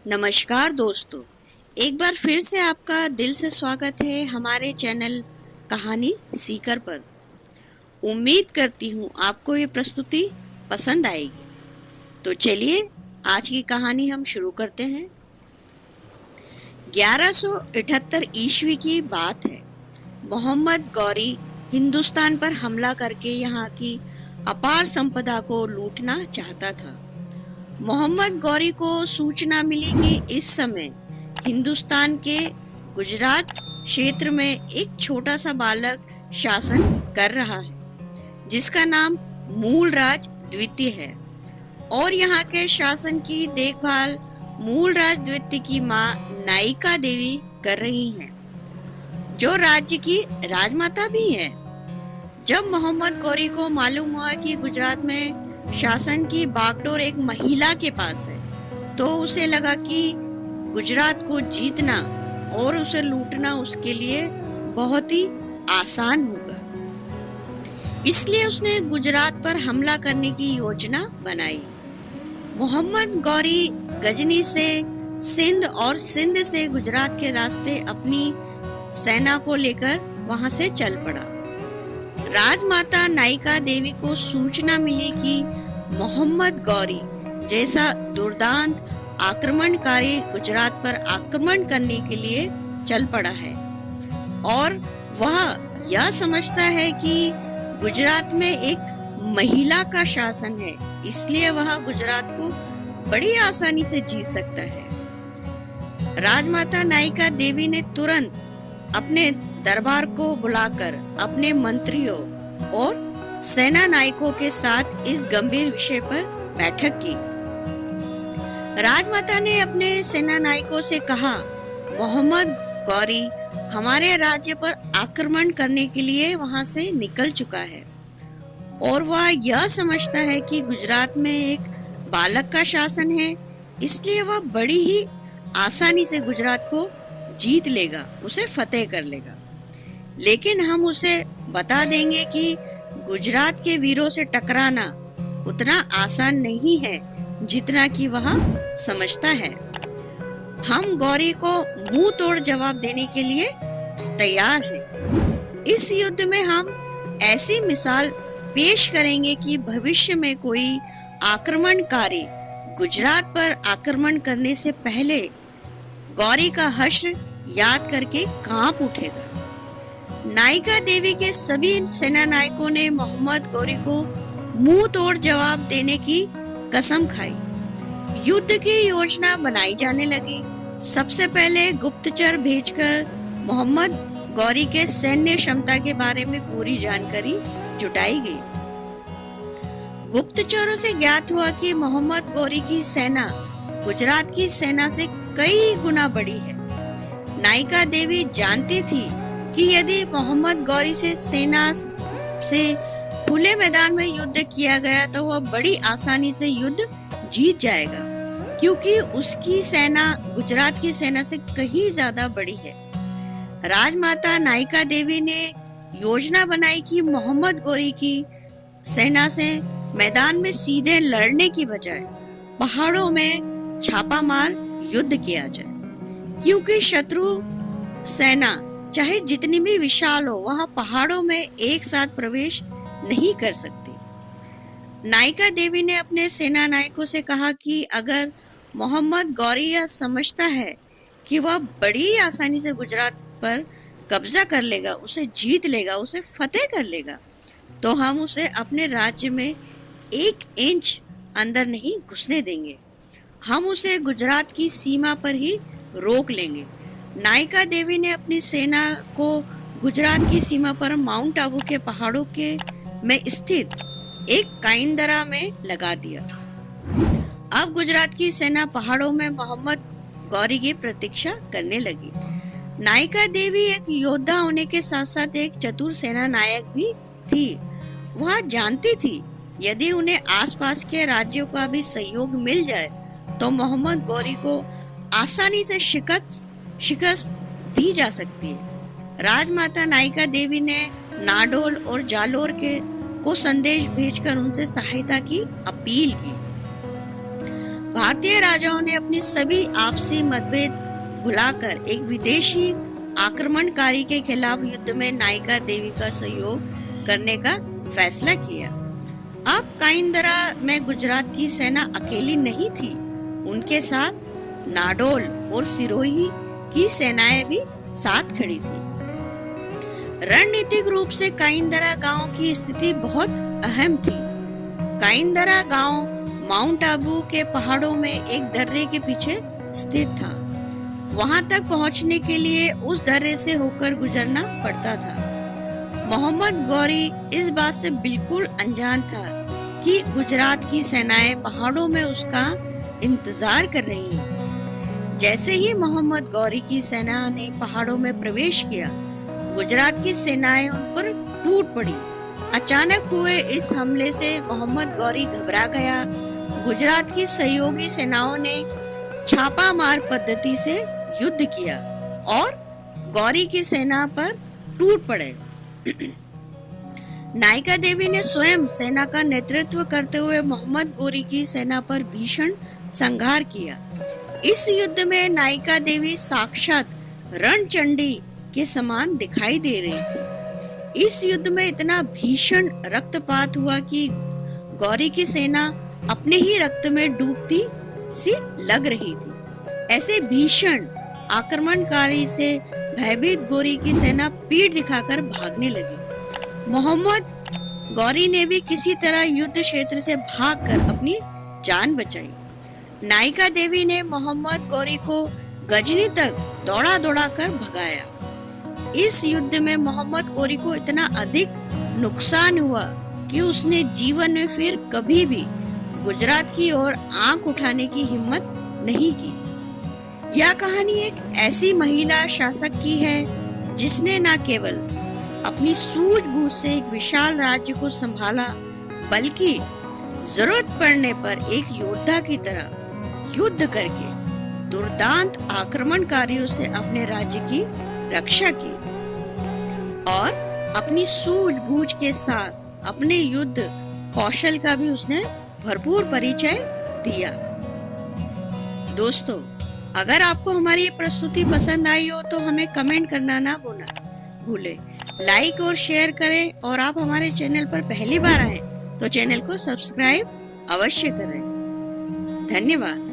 नमस्कार दोस्तों, एक बार फिर से आपका दिल से स्वागत है हमारे चैनल कहानी सीकर पर। उम्मीद करती हूँ आपको ये प्रस्तुति पसंद आएगी। तो चलिए आज की कहानी हम शुरू करते हैं। 1178 ईस्वी की बात है। मोहम्मद गौरी हिंदुस्तान पर हमला करके यहाँ की अपार संपदा को लूटना चाहता था। मोहम्मद गौरी को सूचना मिली कि इस समय हिंदुस्तान के गुजरात क्षेत्र में एक छोटा सा बालक शासन कर रहा है जिसका नाम मूलराज द्वितीय है और यहाँ के शासन की देखभाल मूलराज द्वितीय की माँ नायिका देवी कर रही हैं, जो राज्य की राजमाता भी है। जब मोहम्मद गौरी को मालूम हुआ कि गुजरात में शासन की बागडोर एक महिला के पास है, तो उसे लगा कि गुजरात को जीतना और उसे लूटना उसके लिए बहुत ही आसान होगा। इसलिए उसने गुजरात पर हमला करने की योजना बनाई। मोहम्मद गौरी गजनी से सिंध और सिंध से गुजरात के रास्ते अपनी सेना को लेकर वहां से चल पड़ा। राजमाता नायिका देवी को सूचना मिली कि मोहम्मद गौरी जैसा दुर्दांत आक्रमणकारी गुजरात पर आक्रमण करने के लिए चल पड़ा है और वह यह समझता है कि गुजरात में एक महिला का शासन है, इसलिए वह गुजरात को बड़ी आसानी से जीत सकता है। राजमाता नायिका देवी ने तुरंत अपने दरबार को बुलाकर अपने मंत्रियों और सेना नायकों के साथ इस गंभीर विषय पर बैठक की। राजमाता ने अपने सेना नायकों से कहा, मोहम्मद गौरी हमारे राज्य पर आक्रमण करने के लिए वहां से निकल चुका है और वह यह समझता है कि गुजरात में एक बालक का शासन है, इसलिए वह बड़ी ही आसानी से गुजरात को जीत लेगा, उसे फतेह कर लेगा। लेकिन हम उसे बता देंगे कि गुजरात के वीरों से टकराना उतना आसान नहीं है जितना कि वह समझता है। हम गौरी को मुंह तोड़ जवाब देने के लिए तैयार हैं। इस युद्ध में हम ऐसी मिसाल पेश करेंगे कि भविष्य में कोई आक्रमणकारी गुजरात पर आक्रमण करने से पहले गौरी का हश्र याद करके कांप उठेगा। नायिका देवी के सभी सेना नायकों ने मोहम्मद गौरी को मुंह तोड़ जवाब देने की कसम खाई। युद्ध की योजना बनाई जाने लगी। सबसे पहले गुप्तचर भेजकर मोहम्मद गौरी के सैन्य क्षमता के बारे में पूरी जानकारी जुटाई गई। गुप्तचरों से ज्ञात हुआ कि मोहम्मद गौरी की सेना गुजरात की सेना से कई गुना बड़ी है। नायिका देवी जानती थी कि यदि मोहम्मद गौरी से सेना से खुले मैदान में युद्ध किया गया तो वह बड़ी आसानी से युद्ध जीत जाएगा, क्योंकि उसकी सेना गुजरात की सेना से कहीं ज्यादा बड़ी है। राजमाता नायिका देवी ने योजना बनाई कि मोहम्मद गौरी की सेना से मैदान में सीधे लड़ने की बजाय पहाड़ों में छापा मार युद्ध किया जाए, क्योंकि शत्रु सेना चाहे जितनी भी विशाल हो वह पहाड़ों में एक साथ प्रवेश नहीं कर सकती। नायिका देवी ने अपने सेना नायकों से कहा कि अगर मोहम्मद गौरी यह समझता है कि वह बड़ी आसानी से गुजरात पर कब्जा कर लेगा, उसे जीत लेगा, उसे फतेह कर लेगा, तो हम उसे अपने राज्य में 1 इंच अंदर नहीं घुसने देंगे। हम उसे गुजरात की सीमा पर ही रोक लेंगे। नायिका देवी ने अपनी सेना को गुजरात की सीमा पर माउंट आबू के पहाड़ों के में स्थित एक काइंदरा में लगा दिया। अब गुजरात की सेना पहाड़ों में मोहम्मद गौरी की प्रतीक्षा करने लगी। नायिका देवी एक योद्धा होने के साथ साथ एक चतुर सेना नायक भी थी। वह जानती थी यदि उन्हें आसपास के राज्यों का भी सहयोग मिल जाए तो मोहम्मद गौरी को आसानी से शिकस्त दी जा सकती है। राजमाता नायिका देवी ने नाडोल और जालोर को संदेश भेजकर उनसे सहायता की अपील की। भारतीय राजाओं ने अपनी सभी आपसी मतभेद भुलाकर एक विदेशी आक्रमणकारी के खिलाफ युद्ध में नायिका देवी का सहयोग करने का फैसला किया। अब काइंदरा में गुजरात की सेना अकेली नहीं थी, उनके साथ नाडोल और सिरोही की सेनाएं भी साथ खड़ी थी। रणनीतिक रूप से काइंदरा गांव की स्थिति बहुत अहम थी। काइंदरा गांव माउंट आबू के पहाड़ों में एक दर्रे के पीछे स्थित था। वहां तक पहुंचने के लिए उस दर्रे से होकर गुजरना पड़ता था। मोहम्मद गौरी इस बात से बिल्कुल अनजान था कि गुजरात की सेनाएं पहाड़ों में उसका इंतजार कर रही हैं। जैसे ही मोहम्मद गौरी की सेना ने पहाड़ों में प्रवेश किया, गुजरात की सेनाएं उन पर टूट पड़ी। अचानक हुए इस हमले से मोहम्मद गौरी घबरा गया। गुजरात की सहयोगी सेनाओं ने छापामार पद्धति से युद्ध किया और गौरी की सेना पर टूट पड़े। नायिका देवी ने स्वयं सेना का नेतृत्व करते हुए मोहम्मद गौरी की सेना पर भीषण संहार किया। इस युद्ध में नायिका देवी साक्षात रणचंडी के समान दिखाई दे रही थी। इस युद्ध में इतना भीषण रक्तपात हुआ कि गौरी की सेना अपने ही रक्त में डूबती सी लग रही थी। ऐसे भीषण आक्रमणकारी से भयभीत गौरी की सेना पीठ दिखाकर भागने लगी। मोहम्मद गौरी ने भी किसी तरह युद्ध क्षेत्र से भागकर अपनी जान बचाई। नायिका देवी ने मोहम्मद गौरी को गजनी तक दौड़ा दौड़ा कर भगाया। इस युद्ध में मोहम्मद गौरी को इतना अधिक नुकसान हुआ कि उसने जीवन में फिर कभी भी गुजरात की ओर आंख उठाने की हिम्मत नहीं की। यह कहानी एक ऐसी महिला शासक की है जिसने न केवल अपनी सूझबूझ से एक विशाल राज्य को संभाला, बल्कि जरूरत पड़ने पर एक योद्धा की तरह युद्ध करके दुर्दांत आक्रमणकारियों से अपने राज्य की रक्षा की और अपनी सूझबूझ के साथ अपने युद्ध कौशल का भी उसने भरपूर परिचय दिया। दोस्तों, अगर आपको हमारी ये प्रस्तुति पसंद आई हो तो हमें कमेंट करना ना भूलें। लाइक और शेयर करें और आप हमारे चैनल पर पहली बार आए तो चैनल को सब्सक्राइब अवश्य करें। धन्यवाद।